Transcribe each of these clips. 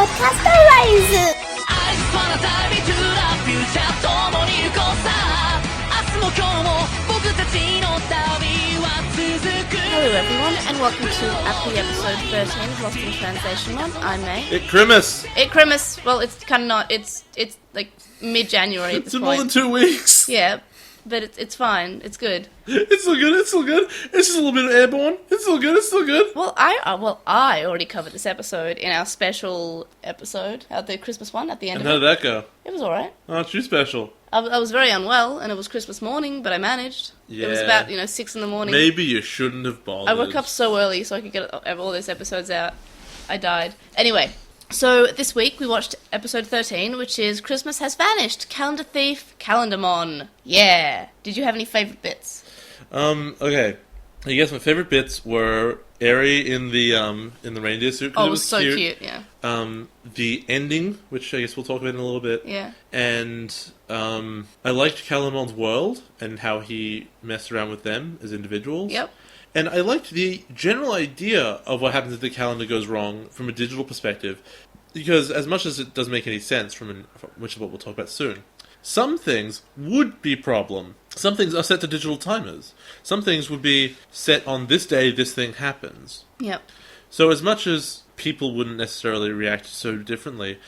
Castaways! Hello everyone, and welcome to AppliEpisode 13 of LostinTranslationmon. I'm May. It Well, it's kind of not. It's like mid-January at this It's in point. more than 2 weeks. Yeah, but it's fine. It's good. It's still good. It's just a little bit of airborne. It's still good. Well, I already covered this episode in our special episode, the Christmas one at the end And of how it. did that go? It was alright. Oh, it's too special. I was very unwell, and it was Christmas morning, but I managed. Yeah. It was about 6 in the morning. Maybe you shouldn't have bothered. I woke up so early so I could get all those episodes out. I died. Anyway, so this week we watched episode 13, which is Christmas Has Vanished, Calendar Thief, Calendarmon. Yeah. Did you have any favourite bits? Okay. I guess my favourite bits were Eri in the reindeer suit. Oh, it was so cute, yeah. The ending, which I guess we'll talk about in a little bit. Yeah. And I liked Calendarmon's world and how he messed around with them as individuals. Yep. And I liked the general idea of what happens if the calendar goes wrong from a digital perspective, because as much as it doesn't make any sense, which is what we'll talk about soon, some things would be problem. Some things are set to digital timers. Some things would be set on this day, this thing happens. Yep. So as much as people wouldn't necessarily react so differently,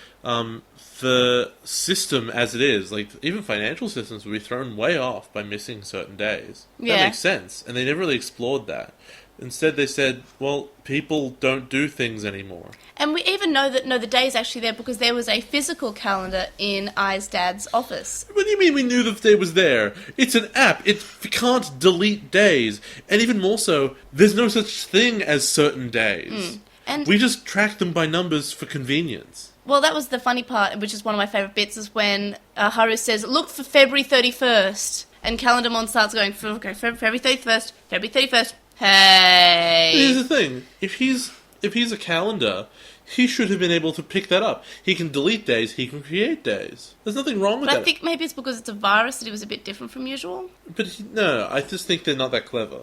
the system as it is, like even financial systems, would be thrown way off by missing certain days. Yeah. That makes sense. And they never really explored that. Instead they said, well, people don't do things anymore. And we even know that, the day is actually there because there was a physical calendar in Ai's dad's office. What do you mean we knew the day was there? It's an app. It can't delete days. And even more so, there's no such thing as certain days. And We just track them by numbers for convenience. well, that was the funny part, which is one of my favourite bits, is when Haru says, look for February 31st. And Calendarmon starts going, February 31st, February 31st. Hey! But here's the thing. If he's a calendar, he should have been able to pick that up. He can delete days, he can create days. There's nothing wrong with But that. I think maybe it's because it's a virus that it was a bit different from usual. But no, I just think they're not that clever.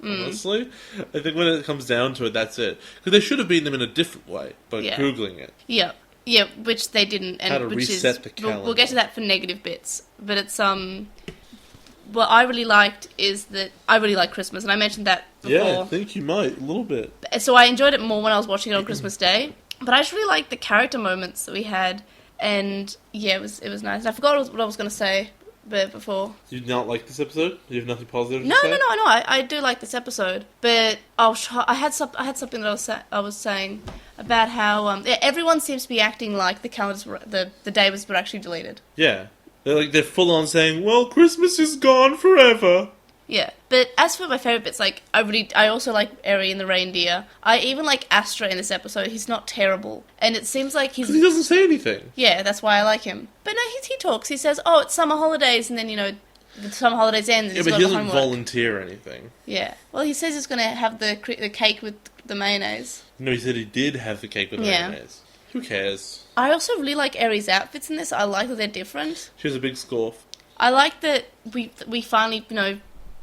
Honestly. I think when it comes down to it, that's it. Because they should have beaten them in a different way, by Yeah. Googling it. Yeah. Yeah, which they didn't. And How to which reset is, the we'll calendar. get to that for negative bits. But it's, what I really liked is that I really like Christmas, and I mentioned that before. Yeah, I think you might, a little bit. So I enjoyed it more when I was watching it on Christmas Day. But I just really liked the character moments that we had, and yeah, it was nice. I forgot what I was going to say before. You did not like this episode? You have nothing positive No, to say? I do like this episode, but I had something that I was saying about how everyone seems to be acting like the calendars the day were actually deleted. Yeah. They're full on saying, well, Christmas is gone forever. Yeah, but as for my favourite bits, I also like Eri and the reindeer. I even like Astra in this episode. He's not terrible, and it seems like Because he doesn't say anything. Yeah, that's why I like him. But no, he talks. He says, "Oh, it's summer holidays," and then the summer holidays end. And Yeah, he's but got he the doesn't homework. volunteer anything. Yeah. Well, he says he's going to have the cake with the mayonnaise. No, he said he did have the cake with Yeah. mayonnaise. Who cares? I also really like Eri's outfits in this. I like that they're different. She has a big scarf. I like that we finally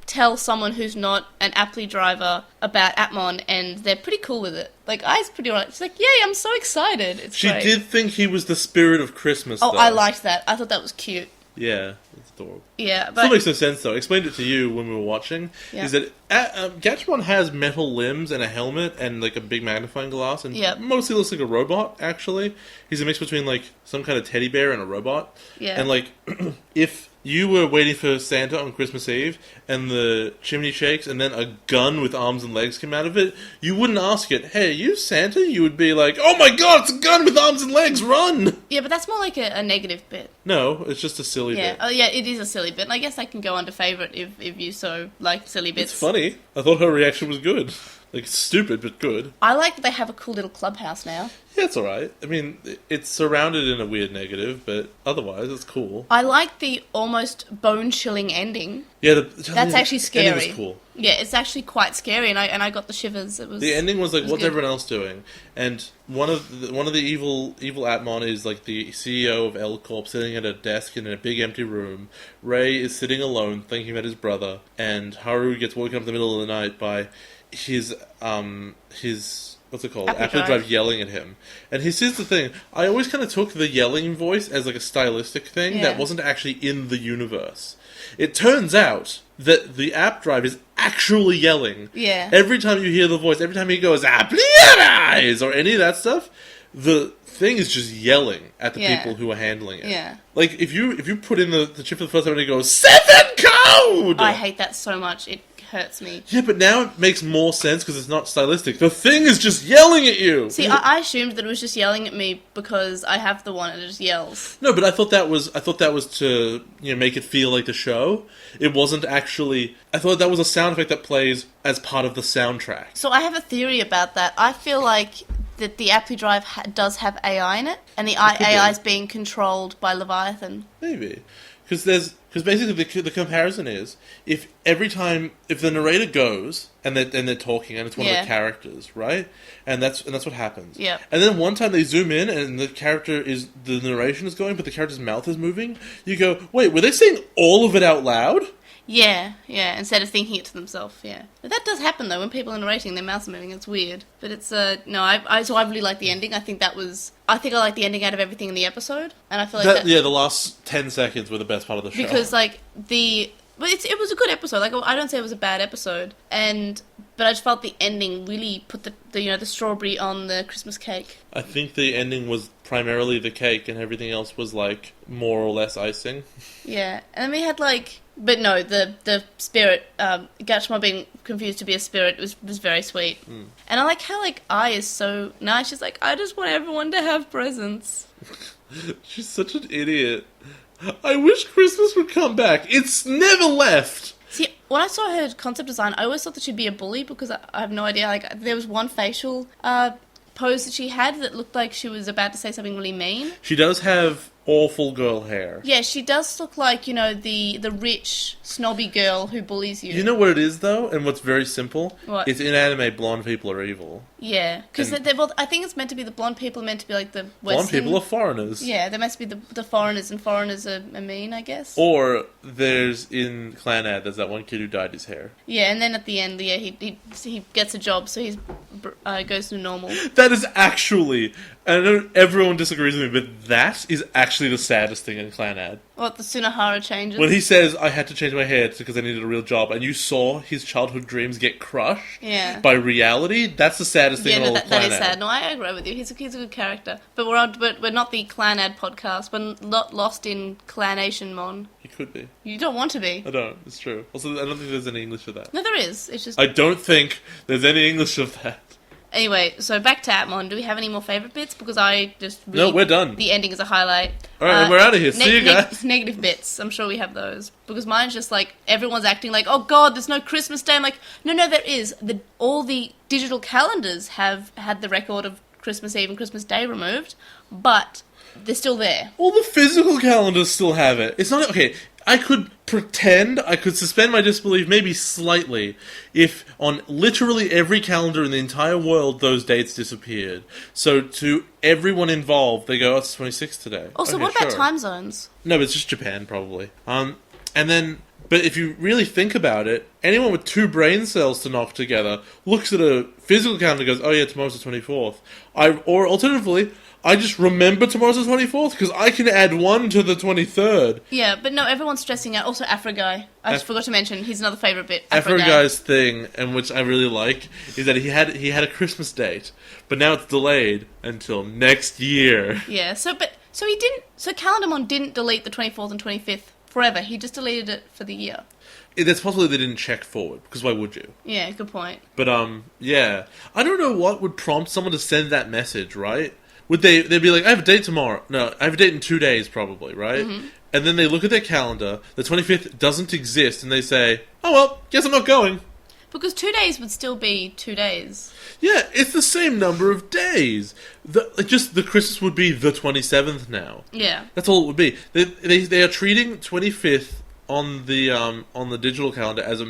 tell someone who's not an Appli driver about Appmon, and they're pretty cool with it. Like, Ai's pretty alright. She's like, yay, I'm so excited. It's She great. did think he was the spirit of Christmas, Oh, though. I liked that. I thought that was cute. Yeah, it's adorable. Yeah, Still but makes no sense, though. I explained it to you when we were watching. Yeah. Is that Gatchmon has metal limbs and a helmet and, a big magnifying glass, and Yep. mostly looks like a robot, actually. He's a mix between, some kind of teddy bear and a robot. Yeah. And, if you were waiting for Santa on Christmas Eve, and the chimney shakes, and then a gun with arms and legs came out of it, you wouldn't ask it, hey, are you Santa? You would be like, oh my god, it's a gun with arms and legs, run! yeah, but that's more like a negative bit. No, it's just a silly Yeah. bit. Oh, yeah, it is a silly bit. And I guess that can go under favourite if you so like silly bits. It's funny. I thought her reaction was good. Stupid, but good. I like that they have a cool little clubhouse now. Yeah, it's alright. I mean, it's surrounded in a weird negative, but otherwise, it's cool. I like the almost bone-chilling ending. Yeah, That's actually scary. ending was cool. Yeah, it's actually quite scary, and I got the shivers. It was The ending was it was what's good. everyone else doing? And one of the evil Appmon is the CEO of L Corp sitting at a desk in a big empty room. Ray is sitting alone thinking about his brother, and Haru gets woken up in the middle of the night by his what's it called? Apple AppliDrive Drive. yelling at him. And here's the thing. I always kind of took the yelling voice as like a stylistic thing that wasn't actually in the universe. It turns out that the app drive is actually yelling. Yeah. Every time you hear the voice, every time he goes, AppliEpisode, or any of that stuff, the thing is just yelling at the people who are handling it. Yeah. Like, if you put in the chip for the first time and it goes, 7 code! I hate that so much. It hurts me. Yeah, but now it makes more sense because it's not stylistic. The thing is just yelling at you! See, I assumed that it was just yelling at me because I have the one and it just yells. No, but I thought that was to make it feel like the show. It wasn't actually. I thought that was a sound effect that plays as part of the soundtrack. So I have a theory about that. I feel like that the AppliDrive does have AI in it, and the AI is being controlled by Leviathan. Maybe because basically the comparison is if the narrator goes and they're talking and it's one of the characters, right? And that's what happens. Yeah. And then one time they zoom in and the narration is going, but the character's mouth is moving. You go, wait, were they saying all of it out loud? Yeah, instead of thinking it to themselves, yeah. But that does happen, though, when people are narrating, their mouths are moving, it's weird. But it's, no, I really like the ending. I think I like the ending out of everything in the episode, and I feel like Yeah, the last 10 seconds were the best part of the show. Because, like, but it was a good episode, like, I don't say it was a bad episode, but I just felt the ending really put the strawberry on the Christmas cake. I think the ending was primarily the cake, and everything else was, like, more or less icing. Yeah, and then we had, like... But no, the spirit, Gatchma being confused to be a spirit was very sweet. Mm. And I like how, like, Ai is so nice. She's like, I just want everyone to have presents. She's such an idiot. I wish Christmas would come back. It's never left. See, when I saw her concept design, I always thought that she'd be a bully because I have no idea. Like, there was one facial pose that she had that looked like she was about to say something really mean. She does have awful girl hair. Yeah, she does look like, the rich, snobby girl who bullies you. You know what it is, though, and what's very simple? What? It's in anime, blonde people are evil. Yeah, because I think it's meant to be the blonde people are meant to be like the Western... Blonde people are foreigners. Yeah, they're meant to be the foreigners, and foreigners are mean, I guess. Or there's, in Clanad, there's that one kid who dyed his hair. Yeah, and then at the end, yeah, he gets a job, so he goes to normal. That is actually... I know everyone disagrees with me, but that is actually the saddest thing in Clanad. What, the Sunahara changes? When he says, I had to change my hair because I needed a real job, and you saw his childhood dreams get crushed by reality, that's the saddest thing in all of Clanad. That is sad. No, I agree with you. He's a good character. But we're not the Clanad podcast. We're not lost in Clanationmon. He could be. You don't want to be. I don't. It's true. Also, I don't think there's any English for that. No, there is. It's just... I don't think there's any English of that. Anyway, so back to Appmon. Do we have any more favourite bits? Because I just... No, we're done. The ending is a highlight. Alright, and we're out of here. See you guys. Negative bits. I'm sure we have those. Because mine's just like, everyone's acting like, oh god, there's no Christmas Day. I'm like, no, there is. All the digital calendars have had the record of Christmas Eve and Christmas Day removed, but they're still there. All the physical calendars still have it. It's not... Okay, I could suspend my disbelief maybe slightly if on literally every calendar in the entire world those dates disappeared. So to everyone involved, they go, oh, it's 26 today. Also, okay, what about sure. time zones? No, but it's just Japan, probably. And then... But if you really think about it, anyone with 2 brain cells to knock together looks at a physical calendar and goes, oh yeah, tomorrow's the 24th. Or alternatively... I just remember tomorrow's the 24th because I can add 1 to the 23rd. Yeah, but no, everyone's stressing out. Also, Afro Guy. I just forgot to mention, he's another favourite bit. Afro Guy's thing, and which I really like, is that he had a Christmas date, but now it's delayed until next year. Yeah, so Calendarmon didn't delete the 24th and 25th forever. He just deleted it for the year. That's possibly they didn't check forward, because why would you? Yeah, good point. But, yeah. I don't know what would prompt someone to send that message, right? Would they'd be like, I have a date tomorrow. No, I have a date in 2 days, probably, right? Mm-hmm. And then they look at their calendar, the 25th doesn't exist, and they say, oh well, guess I'm not going. Because 2 days would still be 2 days. Yeah, it's the same number of days. Just the Christmas would be the 27th now. Yeah. That's all it would be. They are treating 25th on the digital calendar as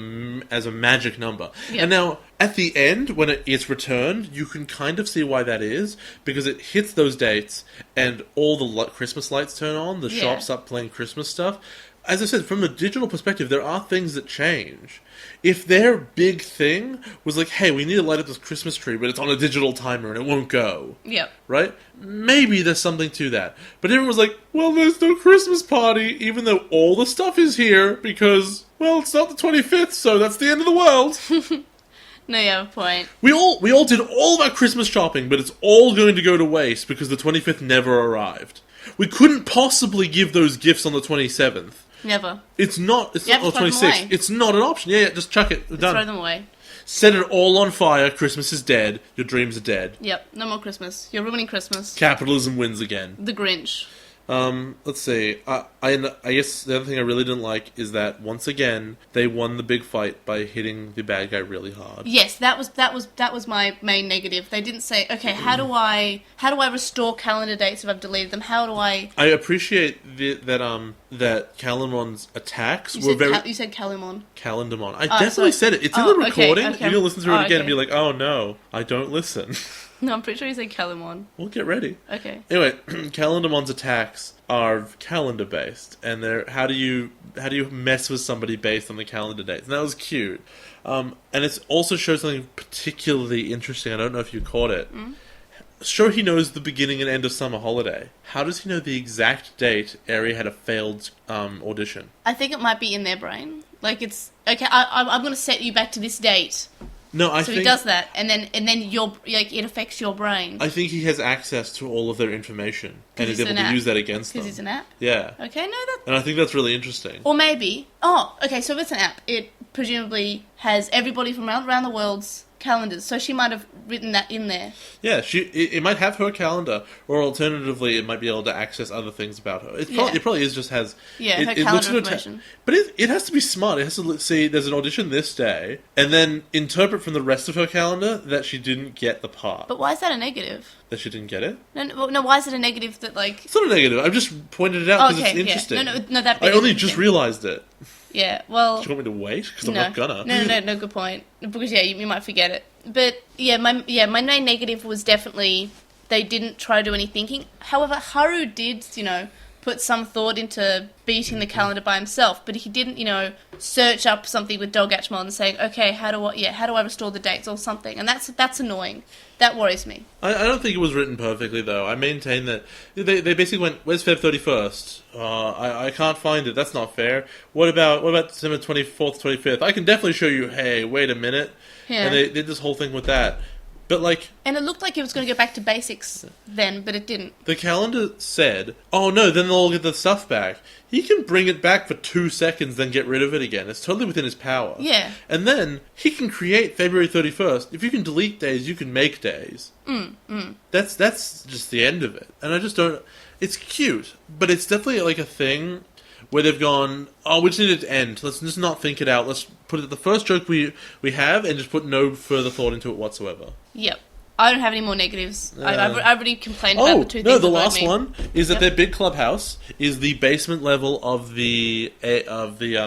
a magic number. Yep. And now at the end when it's returned, you can kind of see why that is, because it hits those dates and all the Christmas lights turn on, the shops start playing Christmas stuff. as I said, from a digital perspective, there are things that change. If their big thing was like, hey, we need to light up this Christmas tree, but it's on a digital timer and it won't go. Yep. Right? Maybe there's something to that. But everyone was like, well, there's no Christmas party, even though all the stuff is here, because, well, it's not the 25th, so that's the end of the world. No, you have a point. We all did all of our Christmas shopping, but it's all going to go to waste because the 25th never arrived. We couldn't possibly give those gifts on the 27th. Never. It's not on the 26th. It's not an option. Yeah, just chuck it. Done. Throw them away. Set it all on fire. Christmas is dead. Your dreams are dead. Yep, no more Christmas. You're ruining Christmas. Capitalism wins again. The Grinch. Let's see. I guess the other thing I really didn't like is that once again they won the big fight by hitting the bad guy really hard. Yes, that was my main negative. They didn't say, okay, how do I restore calendar dates if I've deleted them? How do I? I appreciate that Calenmon's attacks were very. You said Calenmon. Calendarmon. I definitely said it. It's in the recording. Okay. You can listen through it again and be like, oh no, I don't listen. No, I'm pretty sure you said Calenmon. Well, get ready. Okay. Anyway, Calendarmon's attacks are calendar based, and they're how do you mess with somebody based on the calendar dates? And that was cute. And it also shows something particularly interesting. I don't know if you caught it. Sure, he knows the beginning and end of summer holiday. How does he know the exact date Aerie had a failed audition? I think it might be in their brain. Like it's okay. I'm going to set you back to this date. No, I so think he does that, and then it affects your brain. I think he has access to all of their information and is able to use that against them. Because it's an app? Yeah. Okay, and I think that's really interesting. Or maybe... Oh, okay, so if it's an app, it presumably has everybody from around the world's calendars, so she might have written that in there. Yeah, it might have her calendar, or alternatively, it might be able to access other things about her. It probably is just has... Yeah, her calendar information. But it has to be smart. It has to see there's an audition this day, and then interpret from the rest of her calendar that she didn't get the part. But why is that a negative? That she didn't get it? No, why is it a negative that, like... It's not a negative. I've just pointed it out because it's interesting. Yeah. No, that I only just realised it. Yeah, well... Do you want me to wait? Because I'm not gonna. No, good point. Because, you might forget it. But, my main negative was definitely they didn't try to do any thinking. However, Haru did, put some thought into beating the calendar by himself, but he didn't, search up something with Appmon and saying, okay, how do I restore the dates or something? And that's annoying. That worries me. I don't think it was written perfectly, though. I maintain that they basically went, where's Feb 31st? I can't find it. That's not fair. What about December 24th, 25th? I can definitely show you, hey, wait a minute. Yeah. And they did this whole thing with that. But, And it looked like it was going to go back to basics then, but it didn't. The calendar said, oh no, then they'll all get the stuff back. He can bring it back for 2 seconds, then get rid of it again. It's totally within his power. Yeah. And then, he can create February 31st. If you can delete days, you can make days. That's just the end of it. And I just don't... It's cute, but it's definitely a thing where they've gone, oh, we just need it to end. Let's just not think it out. Let's put it the first joke we have and just put no further thought into it whatsoever. Yep. I don't have any more negatives. I've already complained about the two things. No, the last one is that their big clubhouse is the basement level of the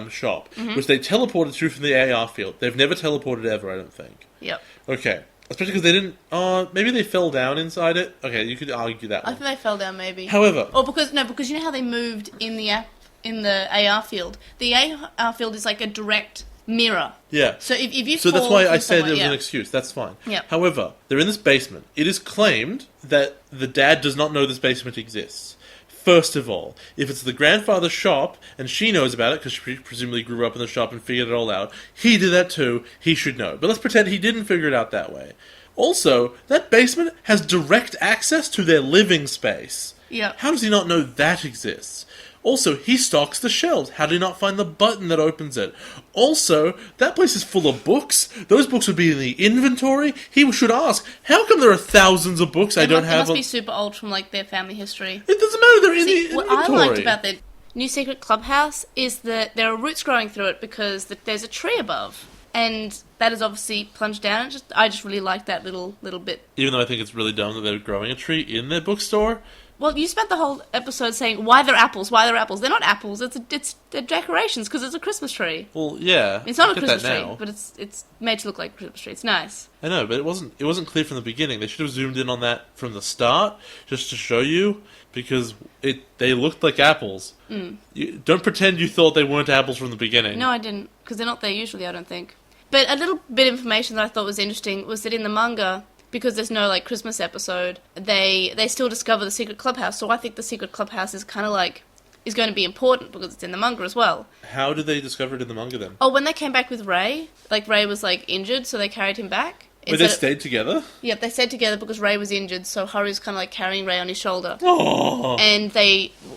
shop, which they teleported through from the AR field. They've never teleported ever, I don't think. Yep. Okay. Especially because they didn't... maybe they fell down inside it. Okay, you could argue that one. I think they fell down, maybe. However... because you know how they moved in the AR field? The AR field is like a direct mirror. Yeah. So if you So that's why I said it was an excuse. That's fine. Yeah. However, they're in this basement. It is claimed that the dad does not know this basement exists. First of all, if it's the grandfather's shop, and she knows about it, because she presumably grew up in the shop and figured it all out, he did that too, he should know. But let's pretend he didn't figure it out that way. Also, that basement has direct access to their living space. Yeah. How does he not know that exists? Also, he stocks the shelves. How did he not find the button that opens it? Also, that place is full of books. Those books would be in the inventory. He should ask, how come there are thousands of books I don't have? They must be super old from, their family history. It doesn't matter, they're in the inventory. What I liked about the new secret clubhouse is that there are roots growing through it because there's a tree above. And that is obviously plunged down. I just really like that little bit. Even though I think it's really dumb that they're growing a tree in their bookstore, Well, you spent the whole episode saying, why they're apples, why they're apples. They're not apples, they're decorations, because it's a Christmas tree. Well, yeah. It's not I a get Christmas that tree, now. but it's made to look like a Christmas tree. It's nice. I know, but it wasn't clear from the beginning. They should have zoomed in on that from the start, just to show you, because they looked like apples. Don't pretend you thought they weren't apples from the beginning. No, I didn't, because they're not there usually, I don't think. But a little bit of information that I thought was interesting was that in the manga, because there's no, like, Christmas episode, they still discover the secret clubhouse, so I think the secret clubhouse is kind of, like, is going to be important, because it's in the manga as well. How did they discover it in the manga, then? Oh, when they came back with Ray, like, Ray was, like, injured, so they carried him back. Wait, they stayed together? Yep, they stayed together because Ray was injured, so Haru's kind of, like, carrying Ray on his shoulder. Oh. And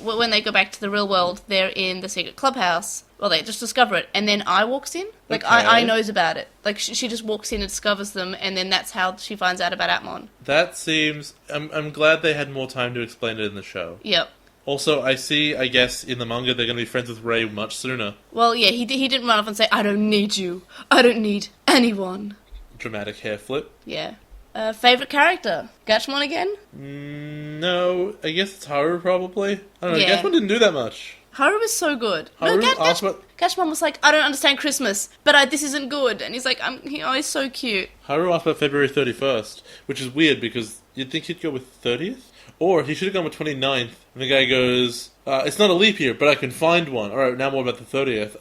when they go back to the real world, they're in the secret clubhouse. Well, they just discover it, and then I walks in. Like, Okay. I knows about it. Like, she just walks in and discovers them, and then that's how she finds out about Appmon. That seems... I'm glad they had more time to explain it in the show. Yep. Also, I guess, in the manga, they're going to be friends with Ray much sooner. Well, yeah, he didn't run off and say, I don't need you. I don't need anyone. Dramatic hair flip. Yeah. Favourite character? Gatchmon again? No, I guess it's Haru, probably. I don't know, Yeah. Gatchmon didn't do that much. Haru was so good. Haru asked about... Gatchmon was like, I don't understand Christmas, but this isn't good. And he's like, he's so cute. Haru asked about February 31st, which is weird because you'd think he'd go with 30th? Or he should have gone with 29th. And the guy goes, it's not a leap year, but I can find one. Alright, now more about the 30th.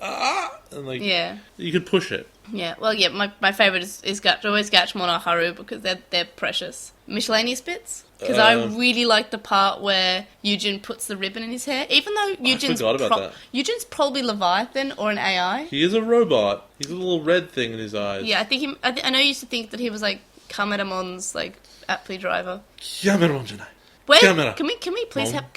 And like, Yeah. you could push it. Yeah, well, yeah, my favourite is always Gatchmon or Haru because they're precious. Miscellaneous bits? Because I really like the part where Eugen puts the ribbon in his hair. Even though Eugen's probably Leviathan or an AI. He is a robot. He's a little red thing in his eyes. Yeah, I know you used to think that he was like Kameramon's like Appli driver. Yameron. Wait, Camera. can we please have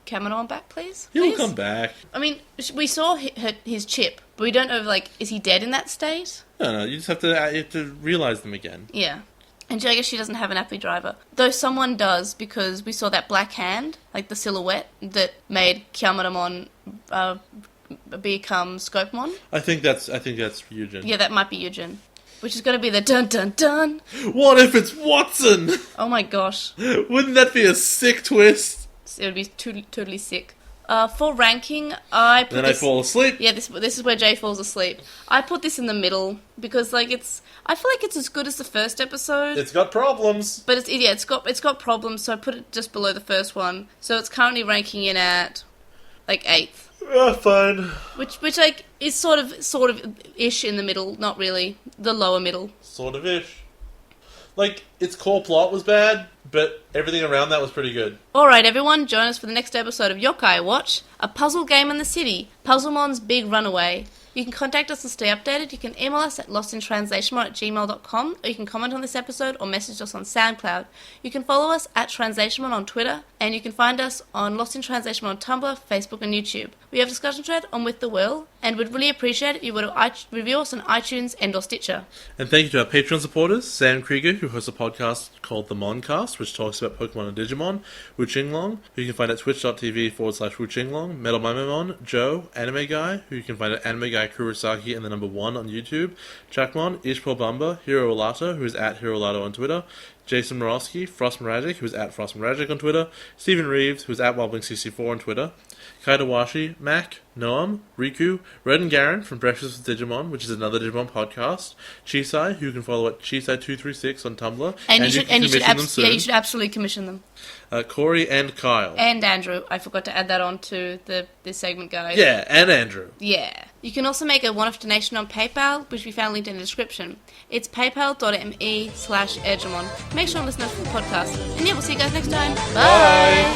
Cameron back, please? He'll Please? come back. I mean, we saw his chip, but we don't know, like, is he dead in that state? No, you just have to realize them again. Yeah. And I guess she doesn't have an Appli driver. Though someone does, because we saw that black hand, like the silhouette, that made Kyamuramon become Scopemon. I think that's Eugen. Yeah, that might be Eugen. Which is going to be the dun-dun-dun. What if it's Watson? Oh my gosh. Wouldn't that be a sick twist? It would be totally sick. For ranking, I put Then this... I fall asleep. Yeah, this is where Jay falls asleep. I put this in the middle because, like, I feel like it's as good as the first episode. It's got problems. But it's got problems, so I put it just below the first one. So it's currently ranking in at like 8th. Fine. Which like is sort of ish in the middle, not really the lower middle. Sort of ish. Like, its core plot was bad, but everything around that was pretty good. Alright everyone, join us for the next episode of Yokai Watch, a puzzle game in the city, Puzzlemon's Big Runaway. You can contact us and stay updated. You can email us at LostinTranslationmon@gmail.com, or you can comment on this episode or message us on SoundCloud. You can follow us at TranslationMon on Twitter, and you can find us on Lost in Translation on Tumblr, Facebook, and YouTube. We have a discussion thread on With the Will, and would really appreciate it if you were to review us on iTunes and or Stitcher. And thank you to our Patreon supporters, Sam Krieger, who hosts a podcast called The Moncast, which talks about Pokemon and Digimon, Wu Qinglong, who you can find at twitch.tv/Wu Qinglong, Metal Mamemon, Joe, Anime Guy, who you can find at Anime Guy Kurosaki and the number 1 on YouTube, Chakmon, Ishpol Bamba, Hiro Olato, who is at Hiro Olato on Twitter, Jason Morosky, Frost Miragic, who is at Frost Miragic on Twitter, Stephen Reeves, who is at Wobbling64 on Twitter, Kaidawashi, Mac, Noam, Riku, Red and Garen from Breakfast with Digimon, which is another Digimon podcast, Chisai, who you can follow at Chisai236 on Tumblr, and you should absolutely commission them. Corey and Kyle. And Andrew. I forgot to add that on to this segment, guys. Yeah, and Andrew. Yeah. You can also make a one-off donation on PayPal, which we found linked in the description. It's paypal.me/Edgemon. Make sure and listen to the podcast. And yeah, we'll see you guys next time. Bye.